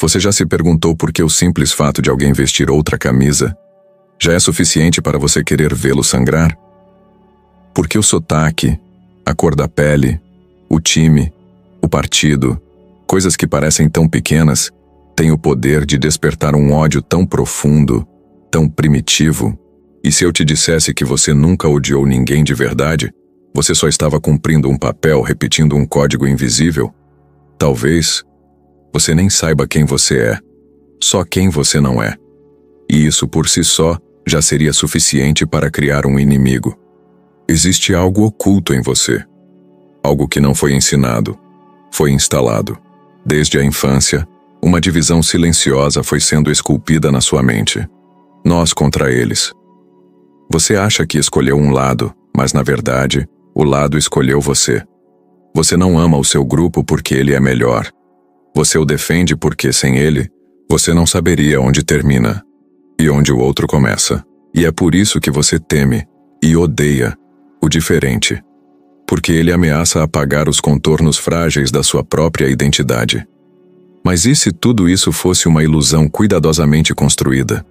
Você já se perguntou por que o simples fato de alguém vestir outra camisa já é suficiente para você querer vê-lo sangrar? Por que o sotaque, a cor da pele, o time, o partido, coisas que parecem tão pequenas, têm o poder de despertar um ódio tão profundo, tão primitivo? E se eu te dissesse que você nunca odiou ninguém de verdade, você só estava cumprindo um papel, repetindo um código invisível? Talvez você nem saiba quem você é, só quem você não é. E isso por si só já seria suficiente para criar um inimigo. Existe algo oculto em você. Algo que não foi ensinado, foi instalado. Desde a infância, uma divisão silenciosa foi sendo esculpida na sua mente. Nós contra eles. Você acha que escolheu um lado, mas na verdade, o lado escolheu você. Você não ama o seu grupo porque ele é melhor. Você o defende porque, sem ele, você não saberia onde termina e onde o outro começa. E é por isso que você teme e odeia o diferente. Porque ele ameaça apagar os contornos frágeis da sua própria identidade. Mas e se tudo isso fosse uma ilusão cuidadosamente construída?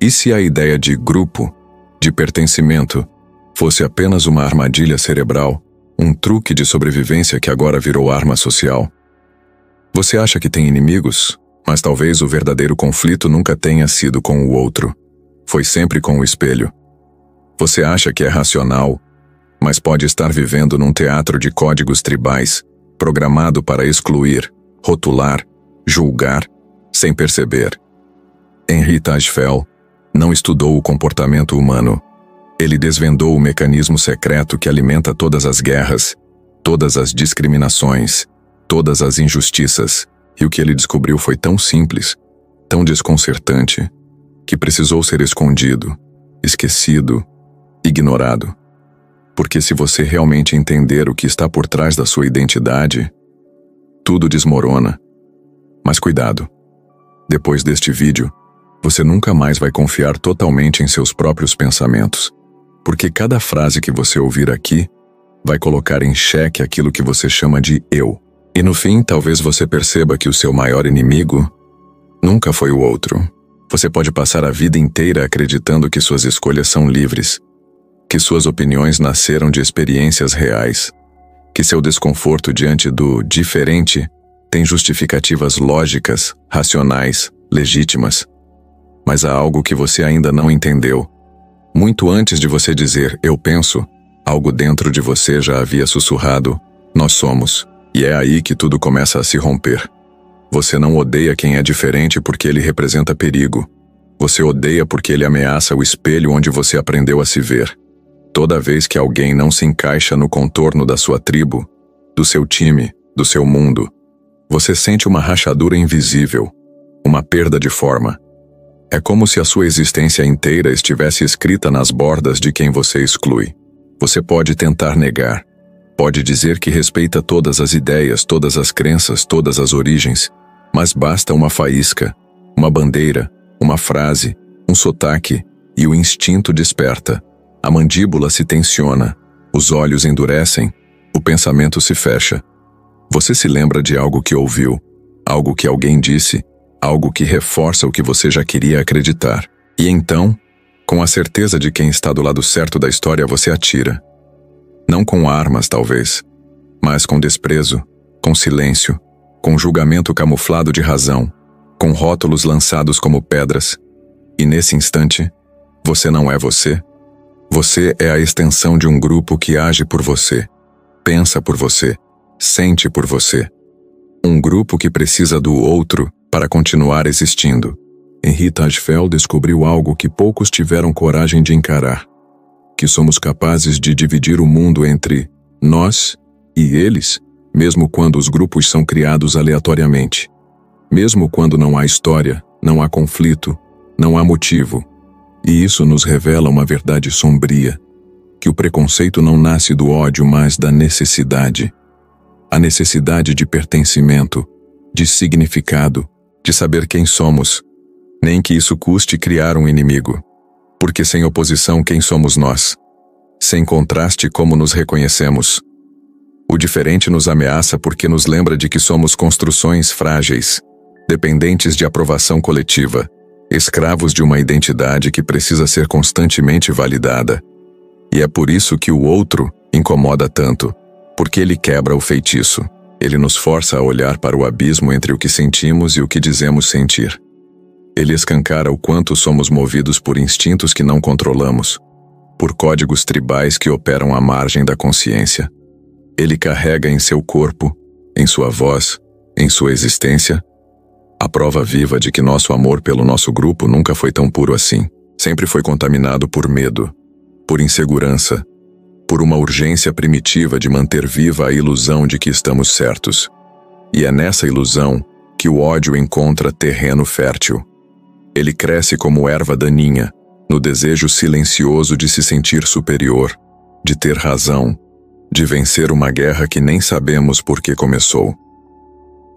E se a ideia de grupo, de pertencimento, fosse apenas uma armadilha cerebral, um truque de sobrevivência que agora virou arma social? Você acha que tem inimigos, mas talvez o verdadeiro conflito nunca tenha sido com o outro. Foi sempre com o espelho. Você acha que é racional, mas pode estar vivendo num teatro de códigos tribais, programado para excluir, rotular, julgar, sem perceber. Henri Tajfel não estudou o comportamento humano. Ele desvendou o mecanismo secreto que alimenta todas as guerras, todas as discriminações, todas as injustiças, e o que ele descobriu foi tão simples, tão desconcertante, que precisou ser escondido, esquecido, ignorado. Porque se você realmente entender o que está por trás da sua identidade, tudo desmorona. Mas cuidado, depois deste vídeo, você nunca mais vai confiar totalmente em seus próprios pensamentos, porque cada frase que você ouvir aqui vai colocar em xeque aquilo que você chama de eu. E no fim, talvez você perceba que o seu maior inimigo nunca foi o outro. Você pode passar a vida inteira acreditando que suas escolhas são livres, que suas opiniões nasceram de experiências reais, que seu desconforto diante do diferente tem justificativas lógicas, racionais, legítimas. Mas há algo que você ainda não entendeu. Muito antes de você dizer "eu penso", algo dentro de você já havia sussurrado "nós somos". E é aí que tudo começa a se romper. Você não odeia quem é diferente porque ele representa perigo. Você odeia porque ele ameaça o espelho onde você aprendeu a se ver. Toda vez que alguém não se encaixa no contorno da sua tribo, do seu time, do seu mundo, você sente uma rachadura invisível, uma perda de forma. É como se a sua existência inteira estivesse escrita nas bordas de quem você exclui. Você pode tentar negar, pode dizer que respeita todas as ideias, todas as crenças, todas as origens, mas basta uma faísca, uma bandeira, uma frase, um sotaque, e o instinto desperta. A mandíbula se tensiona, os olhos endurecem, o pensamento se fecha. Você se lembra de algo que ouviu, algo que alguém disse, algo que reforça o que você já queria acreditar. E então, com a certeza de quem está do lado certo da história, você atira. Não com armas, talvez, mas com desprezo, com silêncio, com julgamento camuflado de razão, com rótulos lançados como pedras. E nesse instante, você não é você. Você é a extensão de um grupo que age por você, pensa por você, sente por você. Um grupo que precisa do outro para continuar existindo. Henri Tajfel descobriu algo que poucos tiveram coragem de encarar: que somos capazes de dividir o mundo entre nós e eles, mesmo quando os grupos são criados aleatoriamente. Mesmo quando não há história, não há conflito, não há motivo. E isso nos revela uma verdade sombria, que o preconceito não nasce do ódio, mas da necessidade. A necessidade de pertencimento, de significado, de saber quem somos, nem que isso custe criar um inimigo. Porque sem oposição, quem somos nós? Sem contraste, como nos reconhecemos? O diferente nos ameaça porque nos lembra de que somos construções frágeis, dependentes de aprovação coletiva, escravos de uma identidade que precisa ser constantemente validada. E é por isso que o outro incomoda tanto, porque ele quebra o feitiço. Ele nos força a olhar para o abismo entre o que sentimos e o que dizemos sentir. Ele escancara o quanto somos movidos por instintos que não controlamos, por códigos tribais que operam à margem da consciência. Ele carrega em seu corpo, em sua voz, em sua existência, a prova viva de que nosso amor pelo nosso grupo nunca foi tão puro assim. Sempre foi contaminado por medo, por insegurança, por uma urgência primitiva de manter viva a ilusão de que estamos certos. E é nessa ilusão que o ódio encontra terreno fértil. Ele cresce como erva daninha, no desejo silencioso de se sentir superior, de ter razão, de vencer uma guerra que nem sabemos por que começou.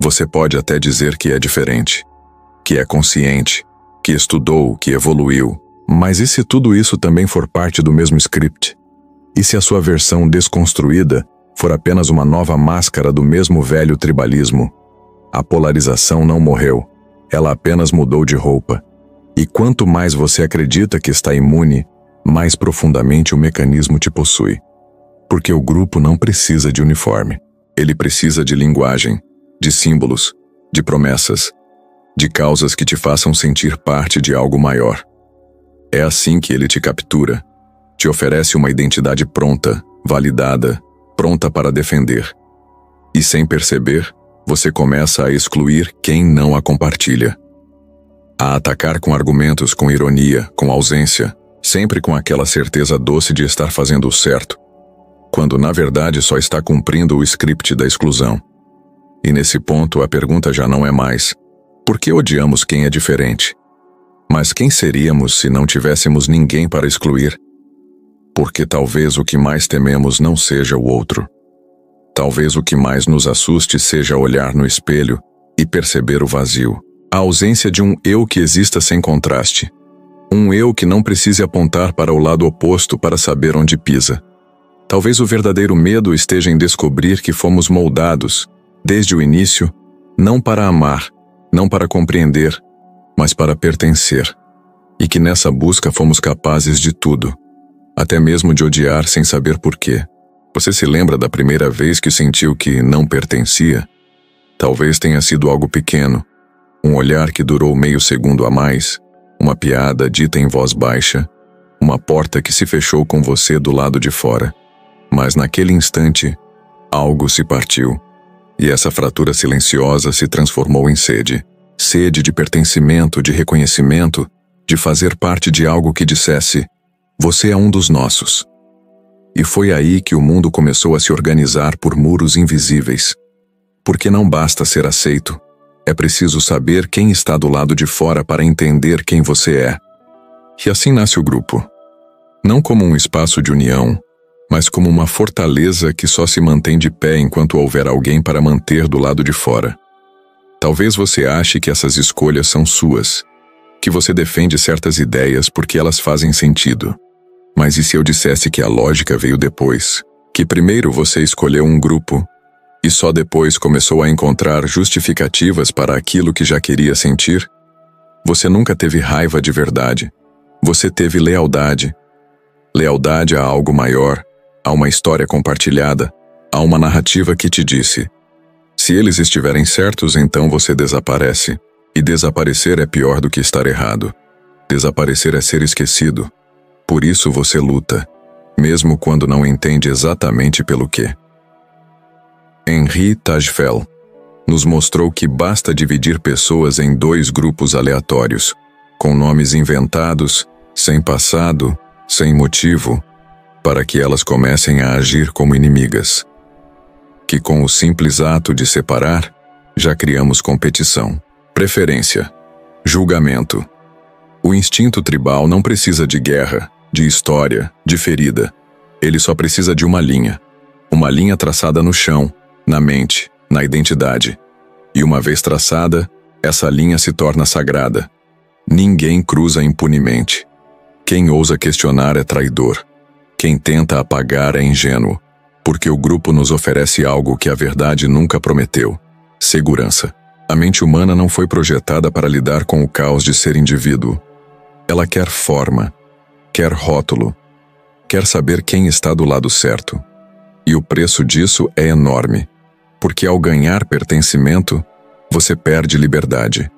Você pode até dizer que é diferente, que é consciente, que estudou, que evoluiu, mas e se tudo isso também for parte do mesmo script? E se a sua versão desconstruída for apenas uma nova máscara do mesmo velho tribalismo? A polarização não morreu, ela apenas mudou de roupa. E quanto mais você acredita que está imune, mais profundamente o mecanismo te possui. Porque o grupo não precisa de uniforme. Ele precisa de linguagem, de símbolos, de promessas, de causas que te façam sentir parte de algo maior. É assim que ele te captura, te oferece uma identidade pronta, validada, pronta para defender. E sem perceber, você começa a excluir quem não a compartilha. A atacar com argumentos, com ironia, com ausência, sempre com aquela certeza doce de estar fazendo o certo, quando na verdade só está cumprindo o script da exclusão. E nesse ponto a pergunta já não é mais: por que odiamos quem é diferente? Mas quem seríamos se não tivéssemos ninguém para excluir? Porque talvez o que mais tememos não seja o outro. Talvez o que mais nos assuste seja olhar no espelho e perceber o vazio. A ausência de um eu que exista sem contraste. Um eu que não precise apontar para o lado oposto para saber onde pisa. Talvez o verdadeiro medo esteja em descobrir que fomos moldados, desde o início, não para amar, não para compreender, mas para pertencer. E que nessa busca fomos capazes de tudo, até mesmo de odiar sem saber porquê. Você se lembra da primeira vez que sentiu que não pertencia? Talvez tenha sido algo pequeno, um olhar que durou meio segundo a mais, uma piada dita em voz baixa, uma porta que se fechou com você do lado de fora. Mas naquele instante, algo se partiu, e essa fratura silenciosa se transformou em sede. Sede de pertencimento, de reconhecimento, de fazer parte de algo que dissesse: você é um dos nossos. E foi aí que o mundo começou a se organizar por muros invisíveis. Porque não basta ser aceito, é preciso saber quem está do lado de fora para entender quem você é. E assim nasce o grupo. Não como um espaço de união, mas como uma fortaleza que só se mantém de pé enquanto houver alguém para manter do lado de fora. Talvez você ache que essas escolhas são suas, que você defende certas ideias porque elas fazem sentido. Mas e se eu dissesse que a lógica veio depois? Que primeiro você escolheu um grupo e só depois começou a encontrar justificativas para aquilo que já queria sentir? Você nunca teve raiva de verdade. Você teve lealdade. Lealdade a algo maior, a uma história compartilhada, a uma narrativa que te disse: se eles estiverem certos, então você desaparece. E desaparecer é pior do que estar errado. Desaparecer é ser esquecido. Por isso você luta, mesmo quando não entende exatamente pelo quê. Henri Tajfel nos mostrou que basta dividir pessoas em dois grupos aleatórios, com nomes inventados, sem passado, sem motivo, para que elas comecem a agir como inimigas. Que com o simples ato de separar, já criamos competição, preferência, julgamento. O instinto tribal não precisa de guerra, de história, de ferida. Ele só precisa de uma linha traçada no chão, na mente, na identidade. E uma vez traçada, essa linha se torna sagrada. Ninguém cruza impunemente. Quem ousa questionar é traidor. Quem tenta apagar é ingênuo, porque o grupo nos oferece algo que a verdade nunca prometeu: segurança. A mente humana não foi projetada para lidar com o caos de ser indivíduo. Ela quer forma, quer rótulo, quer saber quem está do lado certo. E o preço disso é enorme, porque ao ganhar pertencimento, você perde liberdade.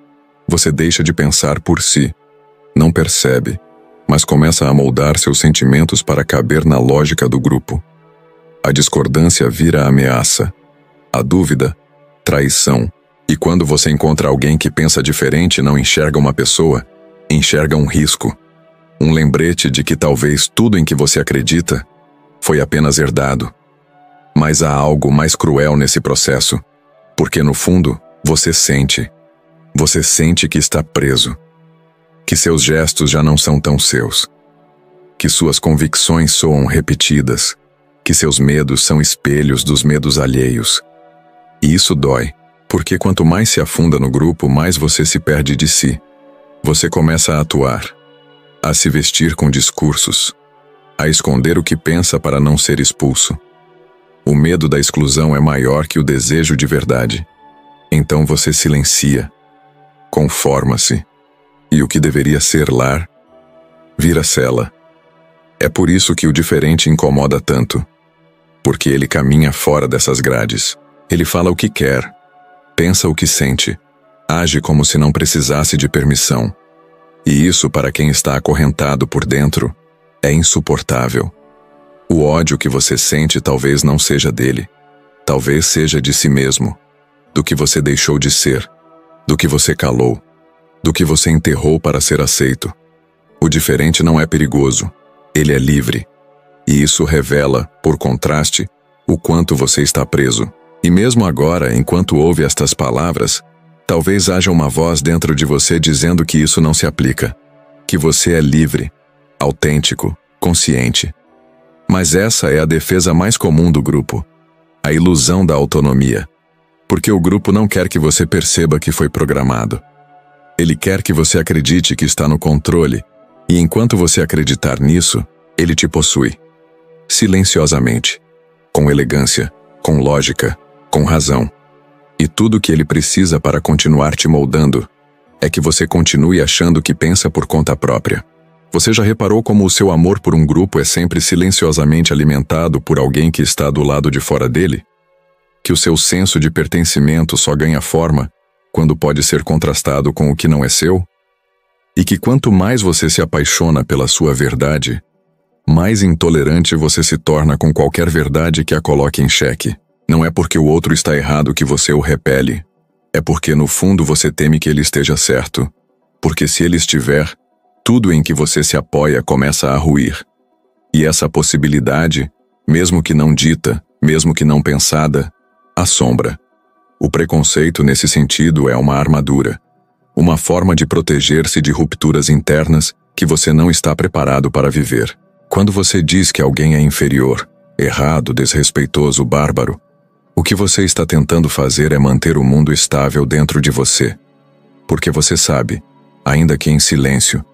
Você deixa de pensar por si. Não percebe, mas começa a moldar seus sentimentos para caber na lógica do grupo. A discordância vira ameaça. A dúvida, traição. E quando você encontra alguém que pensa diferente, não enxerga uma pessoa, enxerga um risco. Um lembrete de que talvez tudo em que você acredita foi apenas herdado. Mas há algo mais cruel nesse processo, porque no fundo, você sente que está preso, que seus gestos já não são tão seus, que suas convicções soam repetidas, que seus medos são espelhos dos medos alheios. E isso dói, porque quanto mais se afunda no grupo, mais você se perde de si. Você começa a atuar, a se vestir com discursos, a esconder o que pensa para não ser expulso. O medo da exclusão é maior que o desejo de verdade. Então você silencia, conforma-se, e o que deveria ser lar, vira cela. É por isso que o diferente incomoda tanto, porque ele caminha fora dessas grades. Ele fala o que quer, pensa o que sente, age como se não precisasse de permissão. E isso, para quem está acorrentado por dentro, é insuportável. O ódio que você sente talvez não seja dele, talvez seja de si mesmo, do que você deixou de ser, do que você calou, do que você enterrou para ser aceito. O diferente não é perigoso, ele é livre. E isso revela, por contraste, o quanto você está preso. E mesmo agora, enquanto ouve estas palavras, talvez haja uma voz dentro de você dizendo que isso não se aplica, que você é livre, autêntico, consciente. Mas essa é a defesa mais comum do grupo, a ilusão da autonomia. Porque o grupo não quer que você perceba que foi programado. Ele quer que você acredite que está no controle, e enquanto você acreditar nisso, ele te possui. Silenciosamente, com elegância, com lógica, com razão. E tudo o que ele precisa para continuar te moldando é que você continue achando que pensa por conta própria. Você já reparou como o seu amor por um grupo é sempre silenciosamente alimentado por alguém que está do lado de fora dele? Que o seu senso de pertencimento só ganha forma quando pode ser contrastado com o que não é seu? E que quanto mais você se apaixona pela sua verdade, mais intolerante você se torna com qualquer verdade que a coloque em xeque. Não é porque o outro está errado que você o repele. É porque no fundo você teme que ele esteja certo. Porque se ele estiver, tudo em que você se apoia começa a ruir. E essa possibilidade, mesmo que não dita, mesmo que não pensada, assombra. O preconceito nesse sentido é uma armadura, uma forma de proteger-se de rupturas internas que você não está preparado para viver. Quando você diz que alguém é inferior, errado, desrespeitoso, bárbaro, o que você está tentando fazer é manter o mundo estável dentro de você. Porque você sabe, ainda que em silêncio,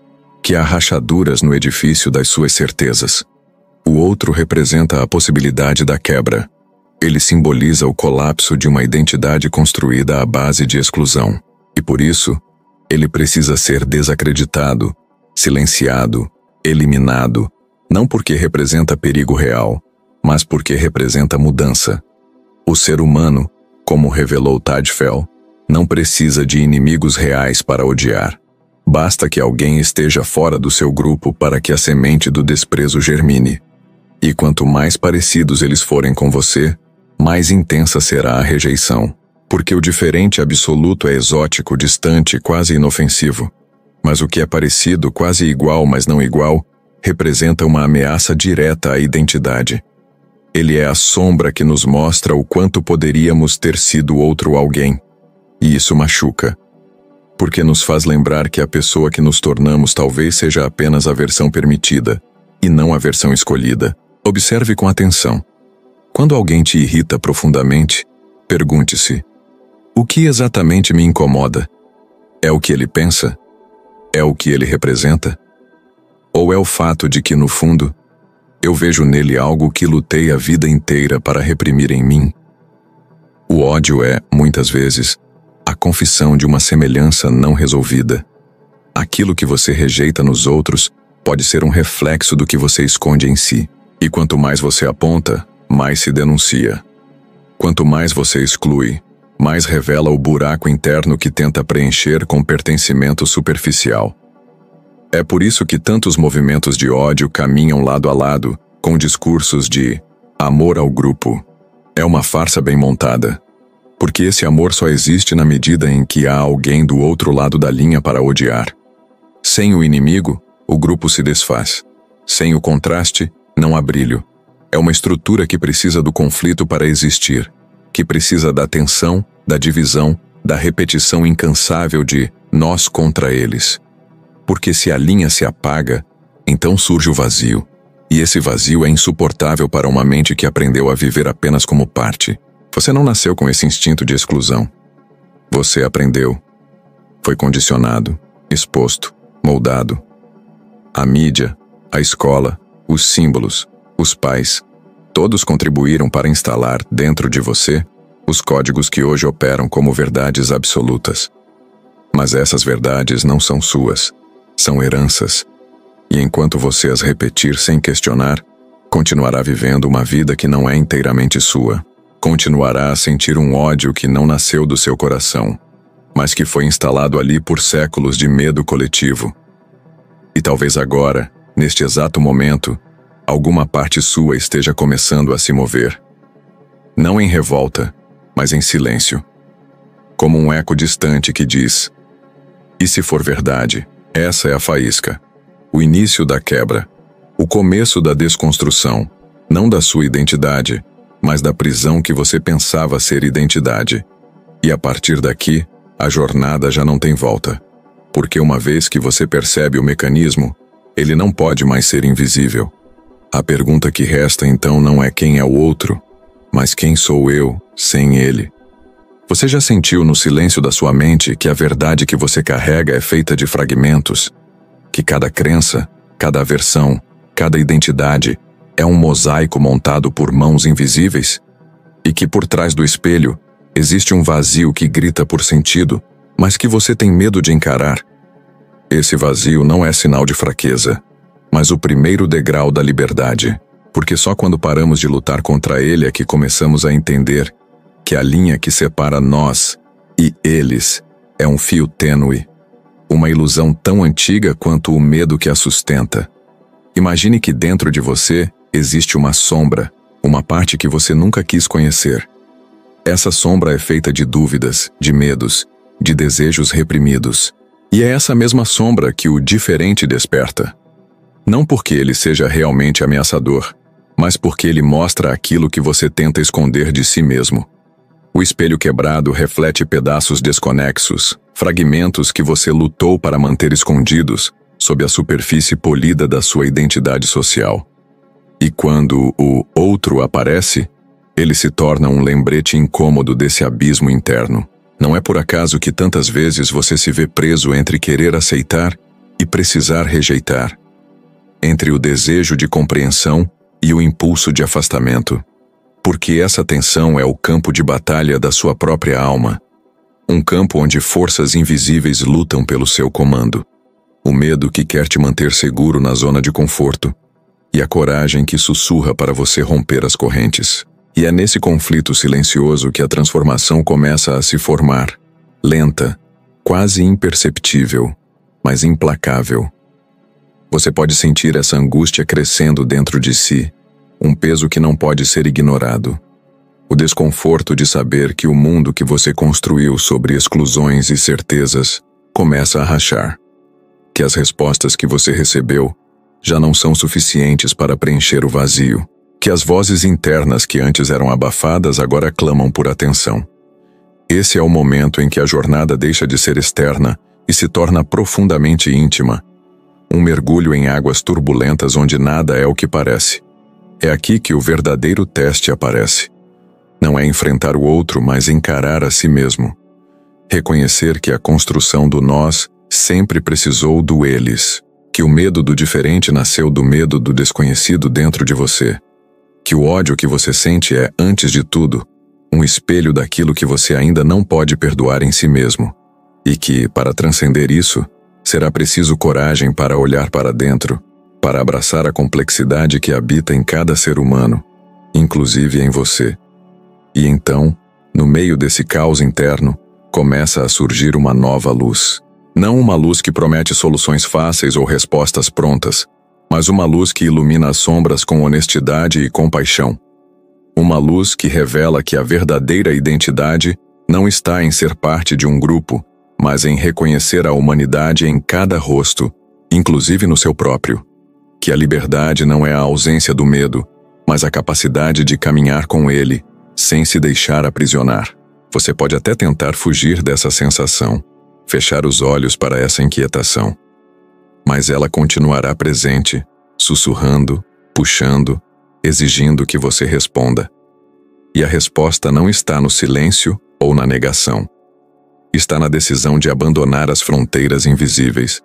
que há rachaduras no edifício das suas certezas. O outro representa a possibilidade da quebra. Ele simboliza o colapso de uma identidade construída à base de exclusão. E por isso, ele precisa ser desacreditado, silenciado, eliminado, não porque representa perigo real, mas porque representa mudança. O ser humano, como revelou Tadfel, não precisa de inimigos reais para odiar. Basta que alguém esteja fora do seu grupo para que a semente do desprezo germine. E quanto mais parecidos eles forem com você, mais intensa será a rejeição. Porque o diferente absoluto é exótico, distante, quase inofensivo. Mas o que é parecido, quase igual, mas não igual, representa uma ameaça direta à identidade. Ele é a sombra que nos mostra o quanto poderíamos ter sido outro alguém. E isso machuca. Porque nos faz lembrar que a pessoa que nos tornamos talvez seja apenas a versão permitida, e não a versão escolhida. Observe com atenção. Quando alguém te irrita profundamente, pergunte-se: o que exatamente me incomoda? É o que ele pensa? É o que ele representa? Ou é o fato de que, no fundo, eu vejo nele algo que lutei a vida inteira para reprimir em mim? O ódio é, muitas vezes, a confissão de uma semelhança não resolvida. Aquilo que você rejeita nos outros pode ser um reflexo do que você esconde em si. E quanto mais você aponta, mais se denuncia. Quanto mais você exclui, mais revela o buraco interno que tenta preencher com pertencimento superficial. É por isso que tantos movimentos de ódio caminham lado a lado, com discursos de amor ao grupo. É uma farsa bem montada, porque esse amor só existe na medida em que há alguém do outro lado da linha para odiar. Sem o inimigo, o grupo se desfaz. Sem o contraste, não há brilho. É uma estrutura que precisa do conflito para existir, que precisa da tensão, da divisão, da repetição incansável de nós contra eles. Porque se a linha se apaga, então surge o vazio. E esse vazio é insuportável para uma mente que aprendeu a viver apenas como parte. Você não nasceu com esse instinto de exclusão. Você aprendeu. Foi condicionado, exposto, moldado. A mídia, a escola, os símbolos, os pais, todos contribuíram para instalar dentro de você os códigos que hoje operam como verdades absolutas. Mas essas verdades não são suas, são heranças. E enquanto você as repetir sem questionar, continuará vivendo uma vida que não é inteiramente sua. Continuará a sentir um ódio que não nasceu do seu coração, mas que foi instalado ali por séculos de medo coletivo. E talvez agora, neste exato momento, alguma parte sua esteja começando a se mover. Não em revolta, mas em silêncio. Como um eco distante que diz: e se for verdade, essa é a faísca. O início da quebra, o começo da desconstrução, não da sua identidade, mas da prisão que você pensava ser identidade. E a partir daqui, a jornada já não tem volta. Porque uma vez que você percebe o mecanismo, ele não pode mais ser invisível. A pergunta que resta então não é quem é o outro, mas quem sou eu sem ele. Você já sentiu no silêncio da sua mente que a verdade que você carrega é feita de fragmentos? Que cada crença, cada aversão, cada identidade é um mosaico montado por mãos invisíveis? E que por trás do espelho existe um vazio que grita por sentido, mas que você tem medo de encarar? Esse vazio não é sinal de fraqueza, mas o primeiro degrau da liberdade, porque só quando paramos de lutar contra ele é que começamos a entender que a linha que separa nós e eles é um fio tênue, uma ilusão tão antiga quanto o medo que a sustenta. Imagine que dentro de você existe uma sombra, uma parte que você nunca quis conhecer. Essa sombra é feita de dúvidas, de medos, de desejos reprimidos. E é essa mesma sombra que o diferente desperta. Não porque ele seja realmente ameaçador, mas porque ele mostra aquilo que você tenta esconder de si mesmo. O espelho quebrado reflete pedaços desconexos, fragmentos que você lutou para manter escondidos sob a superfície polida da sua identidade social. E quando o outro aparece, ele se torna um lembrete incômodo desse abismo interno. Não é por acaso que tantas vezes você se vê preso entre querer aceitar e precisar rejeitar, entre o desejo de compreensão e o impulso de afastamento. Porque essa tensão é o campo de batalha da sua própria alma, um campo onde forças invisíveis lutam pelo seu comando. O medo que quer te manter seguro na zona de conforto, e a coragem que sussurra para você romper as correntes. E é nesse conflito silencioso que a transformação começa a se formar, lenta, quase imperceptível, mas implacável. Você pode sentir essa angústia crescendo dentro de si, um peso que não pode ser ignorado. O desconforto de saber que o mundo que você construiu sobre exclusões e certezas começa a rachar. Que as respostas que você recebeu já não são suficientes para preencher o vazio. Que as vozes internas que antes eram abafadas agora clamam por atenção. Esse é o momento em que a jornada deixa de ser externa e se torna profundamente íntima. Um mergulho em águas turbulentas onde nada é o que parece. É aqui que o verdadeiro teste aparece. Não é enfrentar o outro, mas encarar a si mesmo. Reconhecer que a construção do nós sempre precisou do eles. Que o medo do diferente nasceu do medo do desconhecido dentro de você. Que o ódio que você sente é, antes de tudo, um espelho daquilo que você ainda não pode perdoar em si mesmo, e que, para transcender isso, será preciso coragem para olhar para dentro, para abraçar a complexidade que habita em cada ser humano, inclusive em você. E então, no meio desse caos interno, começa a surgir uma nova luz. Não uma luz que promete soluções fáceis ou respostas prontas, mas uma luz que ilumina as sombras com honestidade e compaixão. Uma luz que revela que a verdadeira identidade não está em ser parte de um grupo, mas em reconhecer a humanidade em cada rosto, inclusive no seu próprio. Que a liberdade não é a ausência do medo, mas a capacidade de caminhar com ele, sem se deixar aprisionar. Você pode até tentar fugir dessa sensação, fechar os olhos para essa inquietação. Mas ela continuará presente, sussurrando, puxando, exigindo que você responda. E a resposta não está no silêncio ou na negação. Está na decisão de abandonar as fronteiras invisíveis,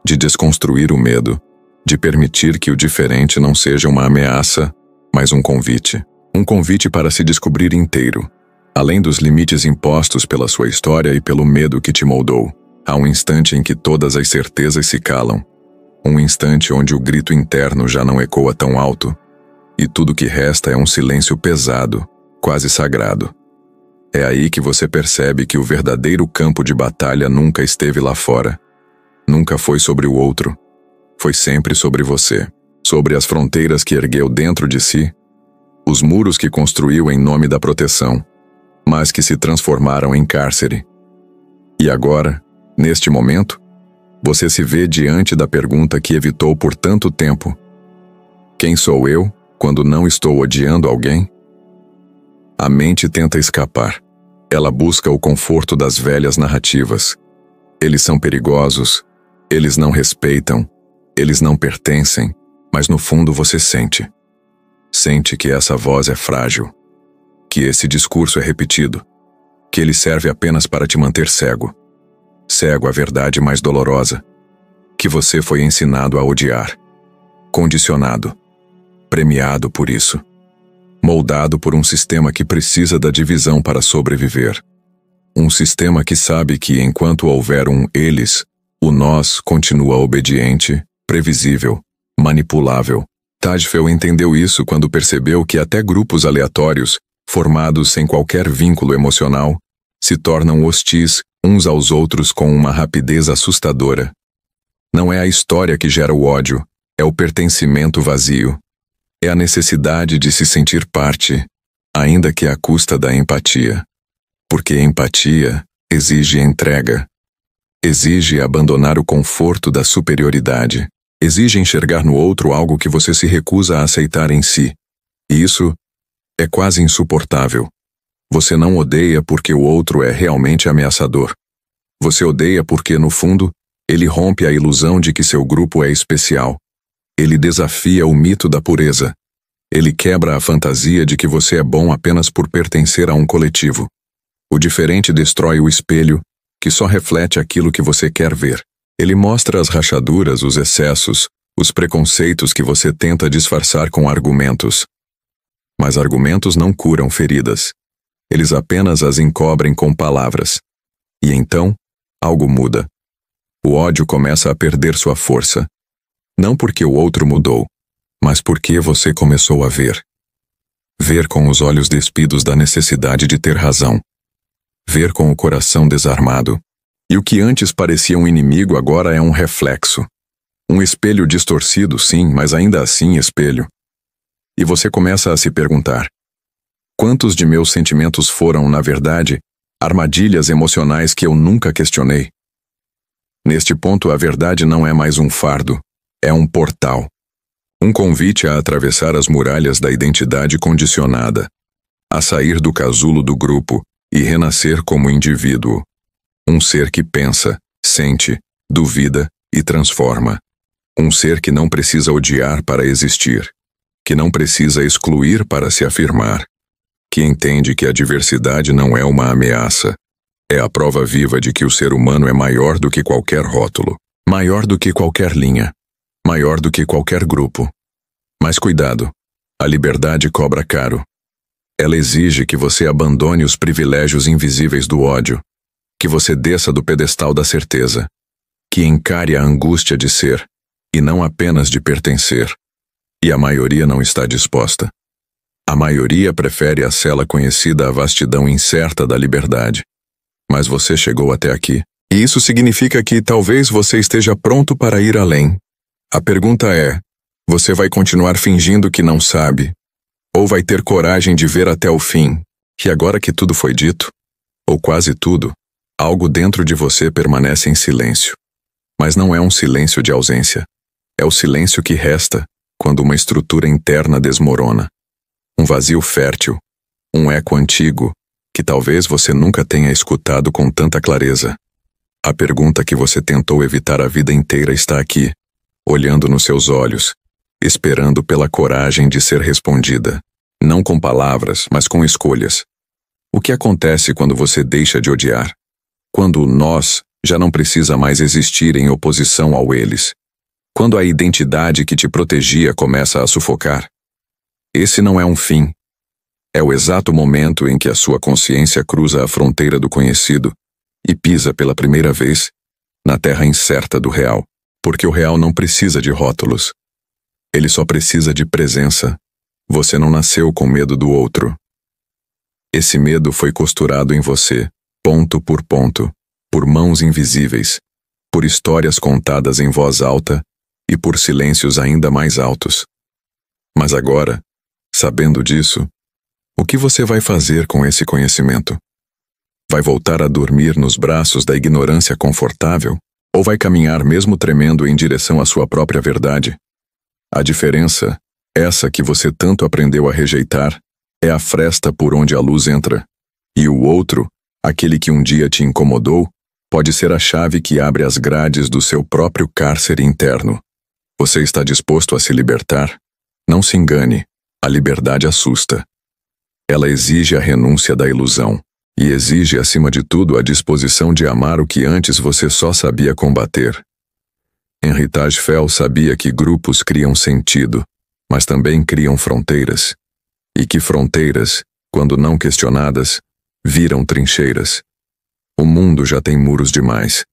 de desconstruir o medo, de permitir que o diferente não seja uma ameaça, mas um convite. Um convite para se descobrir inteiro, além dos limites impostos pela sua história e pelo medo que te moldou. Há um instante em que todas as certezas se calam. Um instante onde o grito interno já não ecoa tão alto, e tudo que resta é um silêncio pesado, quase sagrado. É aí que você percebe que o verdadeiro campo de batalha nunca esteve lá fora. Nunca foi sobre o outro. Foi sempre sobre você. Sobre as fronteiras que ergueu dentro de si, os muros que construiu em nome da proteção, mas que se transformaram em cárcere. E agora, neste momento, você se vê diante da pergunta que evitou por tanto tempo: quem sou eu quando não estou odiando alguém? A mente tenta escapar. Ela busca o conforto das velhas narrativas. Eles são perigosos, eles não respeitam, eles não pertencem, mas no fundo você sente. Sente que essa voz é frágil, que esse discurso é repetido, que ele serve apenas para te manter cego. Cego à verdade mais dolorosa, que você foi ensinado a odiar, condicionado, premiado por isso, moldado por um sistema que precisa da divisão para sobreviver. Um sistema que sabe que enquanto houver um eles, o nós continua obediente, previsível, manipulável. Tadfel entendeu isso quando percebeu que até grupos aleatórios, formados sem qualquer vínculo emocional, se tornam hostis uns aos outros com uma rapidez assustadora. Não é a história que gera o ódio, é o pertencimento vazio. É a necessidade de se sentir parte, ainda que à custa da empatia. Porque empatia exige entrega. Exige abandonar o conforto da superioridade. Exige enxergar no outro algo que você se recusa a aceitar em si. E isso é quase insuportável. Você não odeia porque o outro é realmente ameaçador. Você odeia porque, no fundo, ele rompe a ilusão de que seu grupo é especial. Ele desafia o mito da pureza. Ele quebra a fantasia de que você é bom apenas por pertencer a um coletivo. O diferente destrói o espelho, que só reflete aquilo que você quer ver. Ele mostra as rachaduras, os excessos, os preconceitos que você tenta disfarçar com argumentos. Mas argumentos não curam feridas. Eles apenas as encobrem com palavras. E então, algo muda. O ódio começa a perder sua força. Não porque o outro mudou, mas porque você começou a ver. Ver com os olhos despidos da necessidade de ter razão. Ver com o coração desarmado. E o que antes parecia um inimigo agora é um reflexo. Um espelho distorcido, sim, mas ainda assim espelho. E você começa a se perguntar: quantos de meus sentimentos foram, na verdade, armadilhas emocionais que eu nunca questionei? Neste ponto, a verdade não é mais um fardo, é um portal. Um convite a atravessar as muralhas da identidade condicionada, a sair do casulo do grupo e renascer como indivíduo. Um ser que pensa, sente, duvida e transforma. Um ser que não precisa odiar para existir, que não precisa excluir para se afirmar, que entende que a diversidade não é uma ameaça, é a prova viva de que o ser humano é maior do que qualquer rótulo, maior do que qualquer linha, maior do que qualquer grupo. Mas cuidado, a liberdade cobra caro. Ela exige que você abandone os privilégios invisíveis do ódio, que você desça do pedestal da certeza, que encare a angústia de ser, e não apenas de pertencer. E a maioria não está disposta. A maioria prefere a cela conhecida à vastidão incerta da liberdade. Mas você chegou até aqui. E isso significa que talvez você esteja pronto para ir além. A pergunta é: você vai continuar fingindo que não sabe? Ou vai ter coragem de ver até o fim? E agora que tudo foi dito, ou quase tudo, algo dentro de você permanece em silêncio. Mas não é um silêncio de ausência. É o silêncio que resta quando uma estrutura interna desmorona. Um vazio fértil, um eco antigo, que talvez você nunca tenha escutado com tanta clareza. A pergunta que você tentou evitar a vida inteira está aqui, olhando nos seus olhos, esperando pela coragem de ser respondida, não com palavras, mas com escolhas. O que acontece quando você deixa de odiar? Quando o nós já não precisa mais existir em oposição ao eles? Quando a identidade que te protegia começa a sufocar? Esse não é um fim. É o exato momento em que a sua consciência cruza a fronteira do conhecido e pisa pela primeira vez na terra incerta do real, porque o real não precisa de rótulos. Ele só precisa de presença. Você não nasceu com medo do outro. Esse medo foi costurado em você, ponto, por mãos invisíveis, por histórias contadas em voz alta e por silêncios ainda mais altos. Mas agora, sabendo disso, o que você vai fazer com esse conhecimento? Vai voltar a dormir nos braços da ignorância confortável? Ou vai caminhar mesmo tremendo em direção à sua própria verdade? A diferença, essa que você tanto aprendeu a rejeitar, é a fresta por onde a luz entra. E o outro, aquele que um dia te incomodou, pode ser a chave que abre as grades do seu próprio cárcere interno. Você está disposto a se libertar? Não se engane, a liberdade assusta. Ela exige a renúncia da ilusão, e exige acima de tudo a disposição de amar o que antes você só sabia combater. Henri Tajfel sabia que grupos criam sentido, mas também criam fronteiras, e que fronteiras, quando não questionadas, viram trincheiras. O mundo já tem muros demais,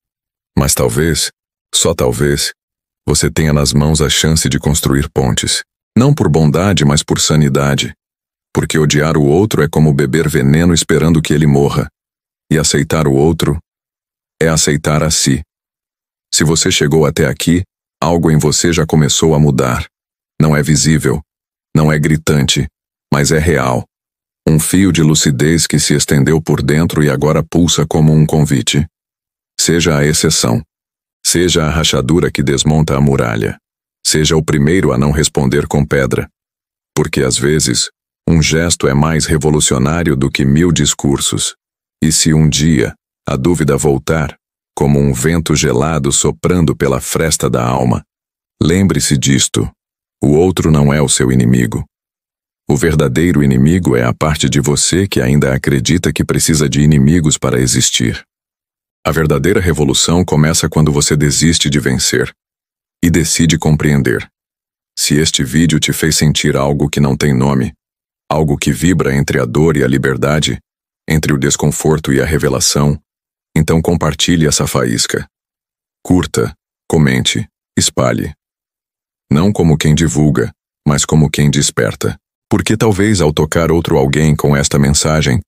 mas talvez, só talvez, você tenha nas mãos a chance de construir pontes, não por bondade, mas por sanidade. Porque odiar o outro é como beber veneno esperando que ele morra. E aceitar o outro é aceitar a si. Se você chegou até aqui, algo em você já começou a mudar. Não é visível, não é gritante, mas é real. Um fio de lucidez que se estendeu por dentro e agora pulsa como um convite. Seja a exceção. Seja a rachadura que desmonta a muralha. Seja o primeiro a não responder com pedra. Porque às vezes, um gesto é mais revolucionário do que 1000 discursos. E se um dia a dúvida voltar, como um vento gelado soprando pela fresta da alma, lembre-se disto: o outro não é o seu inimigo. O verdadeiro inimigo é a parte de você que ainda acredita que precisa de inimigos para existir. A verdadeira revolução começa quando você desiste de vencer e decide compreender. Se este vídeo te fez sentir algo que não tem nome, algo que vibra entre a dor e a liberdade, entre o desconforto e a revelação, então compartilhe essa faísca. Curta, comente, espalhe. Não como quem divulga, mas como quem desperta. Porque talvez ao tocar outro alguém com esta mensagem,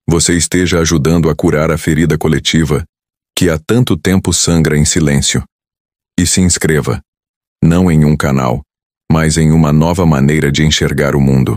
você esteja ajudando a curar a ferida coletiva que há tanto tempo sangra em silêncio. E se inscreva, não em um canal, mas em uma nova maneira de enxergar o mundo.